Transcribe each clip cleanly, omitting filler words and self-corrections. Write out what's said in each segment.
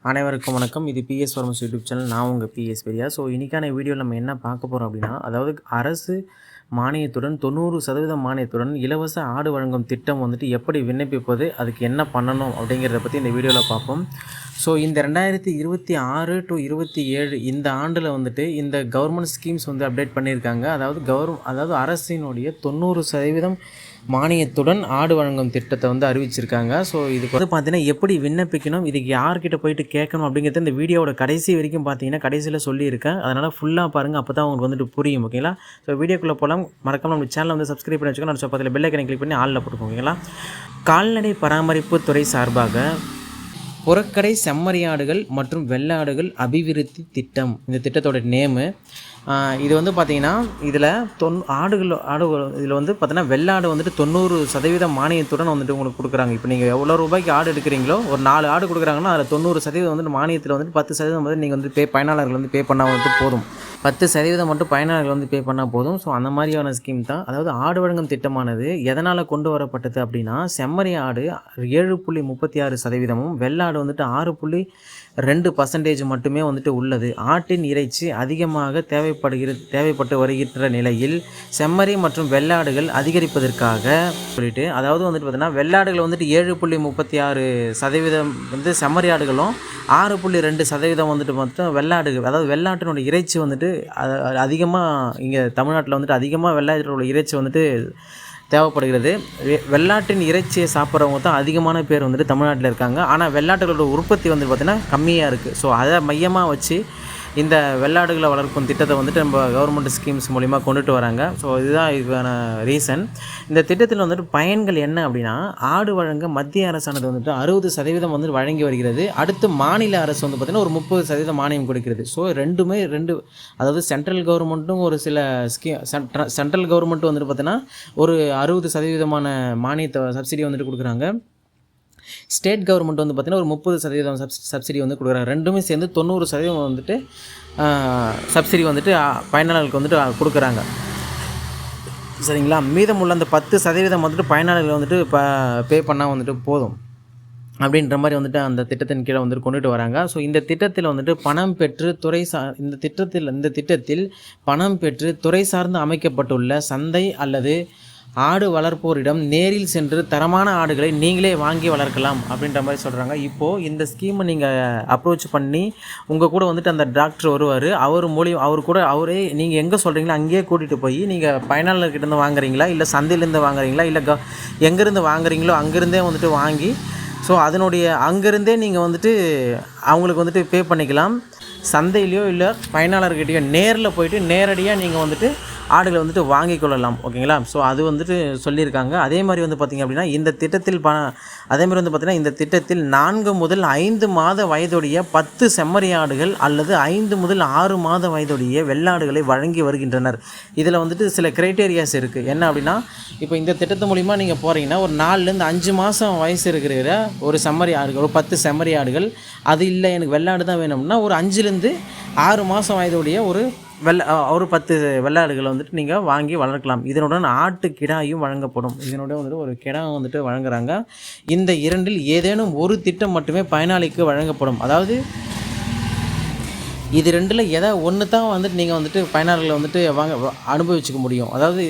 அனைவருக்கும் வணக்கம். இது பிஎஸ் ஃபார்மஸ் யூடியூப் சேனல். நான் உங்கள் பிஎஸ் பெரியா. ஸோ இன்றைக்கான வீடியோவில் நம்ம என்ன பார்க்க போகிறோம் அப்படின்னா, அதாவது அரசு மானியத்துடன் 90% மானியத்துடன் இலவச ஆடு வழங்கும் திட்டம் வந்துட்டு எப்படி விண்ணப்பிப்பது, அதுக்கு என்ன பண்ணணும் அப்படிங்கிறத பற்றி இந்த வீடியோவில் பார்ப்போம். ஸோ இந்த 2026 to 27 இந்த ஆண்டில் வந்துட்டு இந்த கவர்மெண்ட் ஸ்கீம்ஸ் வந்து அப்டேட் பண்ணியிருக்காங்க. அதாவது அரசினுடைய 90% மானியத்துடன் ஆடு வழங்கும் திட்டத்தை வந்து அறிவிச்சிருக்காங்க. ஸோ இதுக்கு வந்து பார்த்தீங்கன்னா எப்படி விண்ணப்பிக்கணும், இதுக்கு யார்கிட்ட போயிட்டு கேட்கணும் அப்படிங்கிறது இந்த வீடியோவோட கடைசி வரைக்கும் பார்த்தீங்கன்னா கடைசியில் சொல்லியிருக்கேன். அதனால் ஃபுல்லாக பாருங்கள், அப்போ தான் உங்களுக்கு வந்துட்டு புரியும். ஓகேங்களா? ஸோ வீடியோக்குள்ளே போகலாம். மறக்காம நம்ம சேனலை வந்து சப்ஸ்கிரைப் பண்ணி வச்சுக்கோங்க. நான் பக்கத்தில் பெல் ஐக்கனை கிளிக் பண்ணி ஆளில் போட்டுக்கோங்க. ஓகேங்களா? கால்நடை பராமரிப்பு துறை சார்பாக புறக்கடை செம்மறியாடுகள் மற்றும் வெள்ளாடுகள் அபிவிருத்தி திட்டம், இந்த திட்டத்தோட நேமு. இது வந்து பார்த்திங்கன்னா இதில் இதில் வந்து பார்த்தீங்கன்னா வெள்ளாடு வந்துட்டு 90% மானியத்துடன் வந்துட்டு உங்களுக்கு கொடுக்குறாங்க. இப்போ நீங்கள் எவ்வளோ ரூபாய்க்கு ஆடு எடுக்கிறீங்களோ, ஒரு 4 ஆடு கொடுக்குறாங்கன்னா அதில் 90% வந்துட்டு மானியத்தில் வந்துட்டு 10% வந்து நீங்கள் வந்து பயனாளர்கள் வந்து பே பண்ணால் வந்து போதும். 10% மட்டும் பயனாளர்கள் வந்து பே பண்ணால் போதும். ஸோ அந்த மாதிரியான ஸ்கீம் தான். அதாவது ஆடு வழங்கும் திட்டமானது எதனால் கொண்டு வரப்பட்டது அப்படின்னா, செம்மறி ஆடு 7.36%, வெள்ளாடு வந்துட்டு 6.2% மட்டுமே வந்துட்டு உள்ளது. ஆட்டின் இறைச்சி அதிகமாக தேவைப்பட்டு வருகின்ற நிலையில் செம்மறி மற்றும் வெள்ளாடுகள் அதிகரிப்பதற்காக சொல்லிட்டு, அதாவது வந்துட்டு பார்த்தீங்கன்னா வெள்ளாடுகள் வந்துட்டு 7.36% வந்து செம்மறி ஆடுகளும் 6.2% வந்துட்டு மொத்தம் வெள்ளாடுகள். அதாவது வெள்ளாட்டினோட இறைச்சி வந்துட்டு அதிகமாக இங்கே தமிழ்நாட்டில் வந்துட்டு அதிகமாக வெள்ளாட்டோட இறைச்சி வந்துட்டு தேவைப்படுகிறது. வெள்ளாட்டின் இறைச்சியை சாப்பிட்றவங்க தான் அதிகமான பேர் வந்துட்டு தமிழ்நாட்டில் இருக்காங்க. ஆனால் வெள்ளாட்டுகளோட உற்பத்தி வந்து பார்த்திங்கன்னா கம்மியாக இருக்குது. ஸோ அதை மையமாக வச்சு இந்த வெள்ளாடுகளை வளர்க்கும் திட்டத்தை வந்துட்டு நம்ம கவர்மெண்ட் ஸ்கீம்ஸ் மூலிமா கொண்டுட்டு வராங்க. ஸோ இதுதான் இதுக்கான ரீசன். இந்த திட்டத்தில் வந்துட்டு பயன்கள் என்ன அப்படின்னா, ஆடு வழங்க மத்திய அரசானது வந்துட்டு 60% வந்துட்டு வழங்கி வருகிறது. அடுத்து மாநில அரசு வந்து பார்த்திங்கன்னா ஒரு 30% மானியம் கொடுக்கிறது. ஸோ அதாவது சென்ட்ரல் கவர்மெண்ட்டும் ஒரு சில சென்ட்ரல் கவர்மெண்ட்டும் வந்துட்டு பார்த்திங்கன்னா ஒரு 60% மானியத்தை சப்சிடி வந்துட்டு கொடுக்குறாங்க. ஸ்டேட் கவர்மெண்ட் வந்து பார்த்திங்கன்னா ஒரு 30% சப்சிடி வந்து கொடுக்குறாங்க. ரெண்டுமே சேர்ந்து 90% வந்துட்டு சப்சிடி வந்துட்டு பயனாளர்களுக்கு வந்துட்டு கொடுக்குறாங்க. சரிங்களா? மீதமுள்ள அந்த 10% வந்துட்டு பயனாளர்கள் வந்துட்டு பே பண்ணால் வந்துட்டு போதும் அப்படின்ற மாதிரி வந்துட்டு அந்த திட்டத்தின் கீழே வந்துட்டு கொண்டுட்டு வராங்க. ஸோ இந்த திட்டத்தில் வந்துட்டு பணம் பெற்று இந்த திட்டத்தில் பணம் பெற்று துறை சார்ந்து அமைக்கப்பட்டுள்ள சந்தை அல்லது ஆடு வளர்ப்போரிடம் நேரில் சென்று தரமான ஆடுகளை நீங்களே வாங்கி வளர்க்கலாம் அப்படின்ற மாதிரி சொல்கிறாங்க. இப்போது இந்த ஸ்கீமை நீங்கள் அப்ரோச் பண்ணி உங்கள் கூட வந்துட்டு அந்த டாக்டர் வருவார். அவரே நீங்கள் எங்கே சொல்கிறீங்களோ அங்கேயே கூட்டிகிட்டு போய் நீங்கள் பயனாளர்கிட்டேருந்து வாங்குறீங்களா, இல்லை சந்தையிலேருந்து வாங்குறீங்களா, இல்லை எங்கேருந்து வாங்குறீங்களோ அங்கேருந்தே வந்துட்டு வாங்கி, ஸோ அங்கேருந்தே நீங்கள் வந்துட்டு அவங்களுக்கு வந்துட்டு பே பண்ணிக்கலாம். சந்தையிலையோ இல்லை பயனாளர்கிட்டையோ நேரில் போயிட்டு நேரடியாக நீங்கள் வந்துட்டு ஆடுகளை வந்துட்டு வாங்கி கொள்ளலாம். ஓகேங்களா? ஸோ அது வந்துட்டு சொல்லியிருக்காங்க. அதே மாதிரி வந்து பார்த்திங்க அப்படின்னா இந்த திட்டத்தில் இந்த திட்டத்தில் 4 முதல் 5 மாத வயதுடைய 10 செம்மறி ஆடுகள் அல்லது 5 முதல் 6 மாத வயதுடைய வெள்ளாடுகளை வழங்கி வருகின்றனர். இதில் வந்துட்டு சில க்ரைட்டேரியாஸ் இருக்குது. என்ன அப்படின்னா, இப்போ இந்த திட்டத்து மூலிமா நீங்கள் போகிறீங்கன்னா ஒரு 4லேருந்து 5 மாதம் வயசு இருக்கிற ஒரு செம்மறி ஆடுகள், ஒரு 10 செம்மறி ஆடுகள், அது இல்லை எனக்கு வெள்ளாடு தான் வேணும்னா ஒரு 5லேருந்து 6 மாதம் வயதுடைய ஒரு 10 வெள்ளாடுகளை வந்துட்டு நீங்கள் வாங்கி வளர்க்கலாம். இதனுடன் ஆட்டு கிடாயும் வழங்கப்படும். இதனுடன் வந்துட்டு ஒரு கிடா வந்துட்டு வழங்குறாங்க. இந்த இரண்டில் ஏதேனும் ஒரு திட்டம் மட்டுமே பயனாளிக்கு வழங்கப்படும். அதாவது இது ரெண்டில் ஒன்று தான் வந்துட்டு நீங்கள் வந்துட்டு பயனாளர்களை வந்துட்டு அனுபவிச்சுக்க முடியும். அதாவது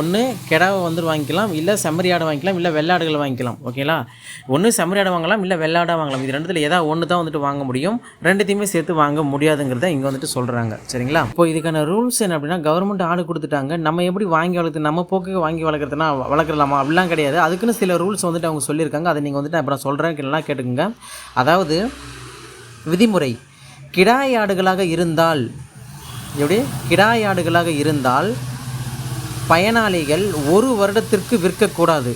ஒன்று கிடாவை வந்துட்டு வாங்கிக்கலாம், இல்லை செம்மறி ஆடை வாங்கிக்கலாம், இல்லை வெள்ளாடுகளை வாங்கிக்கலாம். ஓகேங்களா? ஒன்று செம்மறி ஆடை வாங்கலாம், இல்லை வெள்ளாடாக வாங்கலாம். இது ரெண்டுத்தில் ஒன்று தான் வந்துட்டு வாங்க முடியும். ரெண்டுத்தையுமே சேர்த்து வாங்க முடியாதுங்கிறத இங்கே வந்துட்டு சொல்கிறாங்க. சரிங்களா? இப்போ இதுக்கான ரூல்ஸ் என்ன அப்படின்னா, கவர்மெண்ட் ஆடு கொடுத்துட்டாங்க, நம்ம எப்படி வாங்கி வளர்க்குறது, நம்ம போக்கு வாங்கி வளர்க்குறலாமா அப்படிலாம் கிடையாது. அதுக்குன்னு சில ரூல்ஸ் வந்துட்டு அவங்க சொல்லியிருக்காங்க. அதை நீங்கள் வந்துட்டு அப்புறம் சொல்கிறேன், நல்லா கேட்டுக்குங்க. அதாவது விதிமுறை, கிடாய் ஆடுகளாக இருந்தால் பயனாளிகள் 1 வருடத்திற்கு விற்கக்கூடாது.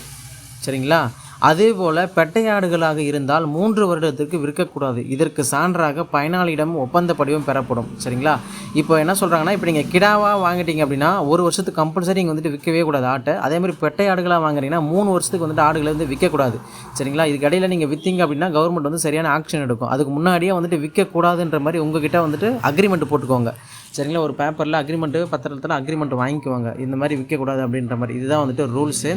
சரிங்களா? அதேபோல் பெட்டையாடுகளாக இருந்தால் 3 வருடத்திற்கு விற்கக்கூடாது. இதற்கு சான்றாக பயனாளியிடம் ஒப்பந்த படிவம் பெறப்படும். சரிங்களா? இப்போ என்ன சொல்கிறாங்கன்னா, இப்போ நீங்கள் கிடாவாக வாங்கிட்டீங்க அப்படின்னா 1 வருஷத்துக்கு கம்பல்சரி இங்கே வந்துட்டு விற்கவே கூடாது ஆட்டை. அதேமாதிரி பெட்டையாடுகளாக வாங்குறீங்கன்னா 3 வருஷத்துக்கு வந்துட்டு ஆடுகளை வந்து விற்கக்கூடாது. சரிங்களா? இதுக்கு இடையில் நீங்கள் விற்றீங்க அப்படின்னா கவர்மெண்ட் வந்து சரியான ஆக்ஷன் எடுக்கும். அதுக்கு முன்னாடியே வந்துட்டு விற்கக்கூடாதுன்ற மாதிரி உங்ககிட்ட வந்துட்டு அக்ரிமெண்ட் போட்டுக்கோங்க. சரிங்களா? ஒரு பேப்பரில் பத்திரத்தில் அக்ரிமெண்ட் வாங்கிக்குவாங்க, இந்த மாதிரி விற்கக்கூடாது அப்படின்ற மாதிரி. இதுதான் வந்துட்டு ரூல்ஸு.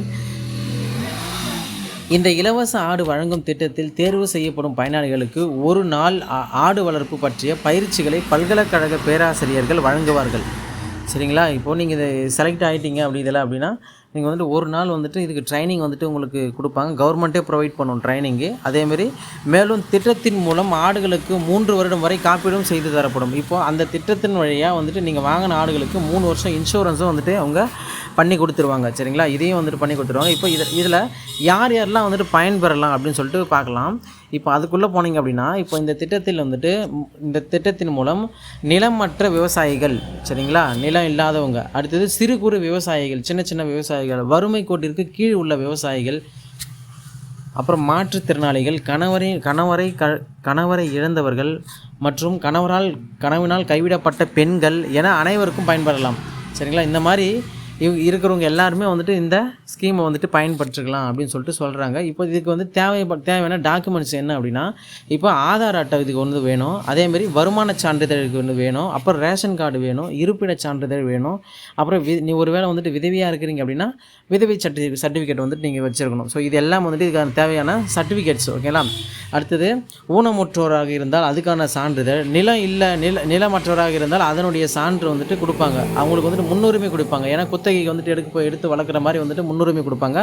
இந்த இலவச ஆடு வழங்கும் திட்டத்தில் தேர்வு செய்யப்படும் பயனாளிகளுக்கு ஒரு நாள் ஆடு வளர்ப்பு பற்றிய பயிற்சிகளை பல்கலைக்கழக பேராசிரியர்கள் வழங்குவார்கள். சரிங்களா? இப்போது நீங்கள் இதை செலக்ட் ஆகிட்டீங்க அப்படின்னா நீங்கள் வந்துட்டு ஒரு நாள் வந்துட்டு இதுக்கு ட்ரைனிங் வந்துட்டு உங்களுக்கு கொடுப்பாங்க. கவர்மெண்ட்டே ப்ரொவைட் பண்ணும் ட்ரைனிங்கு. அதேமாரி மேலும் திட்டத்தின் மூலம் ஆடுகளுக்கு 3 வருடம் வரை காப்பீடும் செய்து தரப்படும். இப்போது அந்த திட்டத்தின் வழியாக வந்துட்டு நீங்கள் வாங்கின ஆடுகளுக்கு 3 வருஷம் இன்சூரன்ஸும் வந்துட்டு அவங்க பண்ணி கொடுத்துருவாங்க. சரிங்களா? இதையும் வந்துட்டு பண்ணி கொடுத்துருவாங்க. இப்போ இதில் யாரெல்லாம் வந்துட்டு பயன்பெறலாம் அப்படின்னு சொல்லிட்டு பார்க்கலாம். இப்போ அதுக்குள்ளே போனீங்க அப்படின்னா, இப்போ இந்த திட்டத்தின் மூலம் நிலமற்ற விவசாயிகள், சரிங்களா, நிலம் இல்லாதவங்க, அடுத்தது சிறு குறு விவசாயிகள், சின்ன சின்ன விவசாயிகள், வறுமை கோட்டிற்கு கீழ் உள்ள விவசாயிகள், அப்புறம் மாற்றுத்திறனாளிகள், கணவரை இழந்தவர்கள் மற்றும் கணவனால் கைவிடப்பட்ட பெண்கள் என அனைவருக்கும் பயன்பெறலாம். சரிங்களா? இந்த மாதிரி இருக்கிறவங்க எல்லாருமே வந்துட்டு இந்த ஸ்கீமை வந்துட்டு பயன்படுத்திக்கலாம் அப்படின்னு சொல்லிட்டு சொல்கிறாங்க. இப்போ இதுக்கு வந்து தேவையான டாக்குமெண்ட்ஸ் என்ன அப்படின்னா, இப்போ ஆதார் அட்டை இதுக்கு ஒன்று வேணும், அதேமாரி வருமான சான்றிதழுக்கு ஒன்று வேணும், அப்புறம் ரேஷன் கார்டு வேணும், இருப்பிட சான்றிதழ் வேணும், அப்புறம் நீ ஒரு வேளை வந்துட்டு விதவியாக இருக்கிறீங்க அப்படின்னா விதவை சர்டிஃபிகேட் வந்துட்டு நீங்கள் வச்சுருக்கணும். ஸோ இது எல்லாம் வந்துட்டு இதுக்கான தேவையான சர்டிஃபிகேட்ஸ். ஓகேங்களா? அடுத்தது ஊனமுற்றோராக இருந்தால் அதுக்கான சான்றிதழ், நிலமற்றவராக இருந்தால் அதனுடைய சான்று வந்துட்டு கொடுப்பாங்க. அவங்களுக்கு வந்துட்டு முன்னுரிமை கொடுப்பாங்க. ஏன்னா குத்தகைக்கு வந்துட்டு எடுத்து வளர்க்குற மாதிரி வந்துட்டு முன்னுரிமை கொடுப்பாங்க.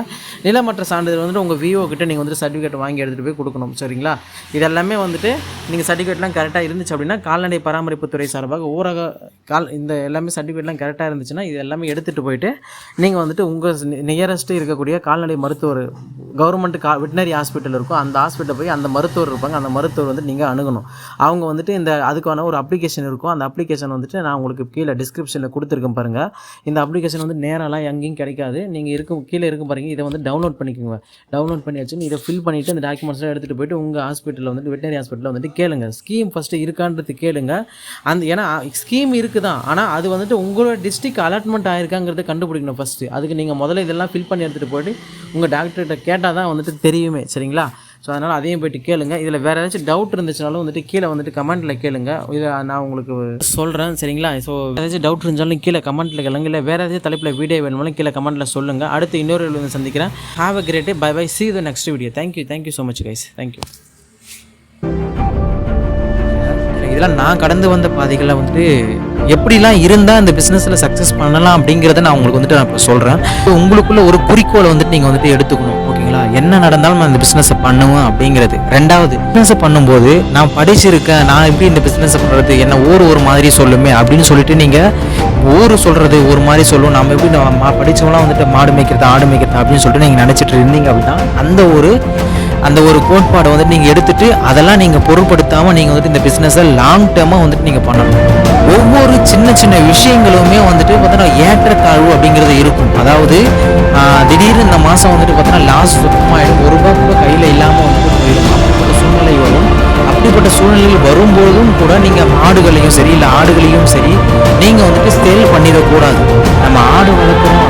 நிலமற்ற சான்றிதழ் வந்துட்டு உங்கள் விஓ கிட்ட நீங்கள் வந்துட்டு சர்டிஃபிகேட் வாங்கி எடுத்துகிட்டு போய் கொடுக்கணும். சரிங்களா? இதெல்லாமே வந்துட்டு நீங்கள் சர்டிஃபிகேட்லாம் கரெக்டாக இருந்துச்சு அப்படின்னா கால்நடை பராமரிப்புத்துறை சார்பாக இந்த எல்லாமே சர்டிஃபிகேட்லாம் கரெக்டாக இருந்துச்சுன்னா இது எல்லாமே எடுத்துகிட்டு போயிட்டு நீங்கள் வந்துட்டு உங்கள் நியரஸ்ட்டு இருக்கக்கூடிய கால்நடை மருத்துவர், கவர்மெண்ட் வெட்டினரி ஹாஸ்பிட்டல் இருக்கும், அந்த ஹாஸ்பிட்டல் போய் அந்த மருத்துவர் இருப்பாங்க, அந்த மருத்துவர் வந்துட்டு நீங்கள் அணுகணும். அவங்க வந்துட்டு அதுக்கான ஒரு அப்ளிகேஷன் இருக்கும். அந்த அப்ளிகேஷன் வந்துட்டு நான் உங்களுக்கு கீழே டிஸ்கிரிப்ஷனில் கொடுத்துருக்கேன் பாருங்கள். இந்த அப்ளிகேஷன் வந்து நேரெல்லாம் எங்கேயும் கிடைக்காது. நீங்கள் கீழே இருக்கும் பாருங்கள், இதை வந்து டவுன்லோட் பண்ணிக்கோங்க. டவுன்லோட் பண்ணி வச்சு இதை ஃபில் பண்ணிவிட்டு அந்த டாக்குமெண்ட்ஸ்லாம் எடுத்துகிட்டு போய்ட்டு உங்கள் ஹாஸ்பிட்டலில் வந்துட்டு வெட்டினரி ஹாஸ்பிட்டலில் வந்துட்டு கேளுங்க. ஸ்கீம் ஃபஸ்ட்டு இருக்கான்றது கேளுங்க. ஏன்னா ஸ்கீம் இருக்குதான், ஆனால் அது வந்துட்டு உங்களோட டிஸ்ட்ரிக்ட் அலாட்மெண்ட் ஆகிருக்காங்கிறத கண்டுபிடிக்கணும் ஃபஸ்ட்டு. அதுக்கு நீங்கள் முதல்ல இதெல்லாம் ஃபில் பண்ணி எடுத்துகிட்டு போய்ட்டு உங்கள் டாக்டர்கிட்ட கேட்டால் தான் வந்துட்டு தெரியுமே. சரிங்களா? ஸோ அதனால் அதையும் போய்ட்டு கேளுங்க. இதில் வேறு ஏதாச்சும் டவுட் இருந்துச்சுனாலும் வந்துட்டு கீழே வந்துட்டு கமெண்ட்டில் கேளுங்க. இதை நான் உங்களுக்கு சொல்கிறேன். சரிங்களா? ஸோ ஏதாச்சும் டவுட் இருந்தாலும் கீழே கமெண்ட்டில் கேளுங்க. இல்லை வேறு ஏதாச்சும் தலைப்பில் வீடியோ வேணுமாலும் கீழே கமெண்ட்டில் சொல்லுங்கள். அடுத்து இன்னொரு வந்து சந்திக்கிறேன். Have a great day. Bye. See you the next video. Thank you so much guys. Thank you. இதெல்லாம் நான் கடந்து வந்த பாதைகளில் வந்துட்டு எப்படிலாம் இருந்தால் இந்த பிஸ்னஸில் சக்ஸஸ் பண்ணலாம் அப்படிங்கிறத நான் உங்களுக்கு வந்துட்டு நான் இப்போ சொல்கிறேன். உங்களுக்குள்ள ஒரு குறிக்கோளை வந்துட்டு நீங்கள் வந்துட்டு எடுத்துக்கணும். ஓகேங்களா? என்ன நடந்தாலும் நான் இந்த பிஸ்னஸை பண்ணுவேன் அப்படிங்கிறது. ரெண்டாவது, பிஸ்னஸை பண்ணும்போது நான் படிச்சிருக்கேன், நான் எப்படி இந்த பிஸ்னஸை பண்ணுறது, என்ன ஒரு மாதிரி சொல்லுமே அப்படின்னு சொல்லிட்டு நீங்கள் சொல்கிறது ஒரு மாதிரி சொல்லுவோம். நம்ம எப்படி படித்தவங்களாம் வந்துட்டு மாடு மேய்க்கிறது ஆடு மேய்க்கிறது அப்படின்னு சொல்லிட்டு நீங்கள் நினச்சிட்டு இருந்தீங்க அப்படின்னா அந்த ஒரு கோட்பாடை வந்துட்டு நீங்கள் எடுத்துகிட்டு அதெல்லாம் நீங்கள் பொருட்படுத்தாமல் நீங்கள் வந்துட்டு இந்த பிஸ்னஸை லாங் டேர்மாக வந்துட்டு நீங்கள் பண்ணணும். ஒவ்வொரு சின்ன சின்ன விஷயங்களுமே வந்துட்டு பார்த்தோன்னா ஏற்றத்தாழ்வு அப்படிங்கிறது இருக்கும். அதாவது திடீர்னு இந்த மாதம் வந்துட்டு பார்த்தோன்னா லாஸ் சுத்தமாகிடும், ₹1 கூட கையில் இல்லாமல் வந்துட்டு போயிடும். அப்படிப்பட்ட சூழ்நிலை வரும். அப்படிப்பட்ட சூழ்நிலையில் வரும்போதும் கூட நீங்கள் மாடுகளையும் சரி இல்லை ஆடுகளையும் சரி நீங்கள் வந்துட்டு சேல் பண்ணிடக்கூடாது. நம்ம ஆடு வளர்க்குறோம்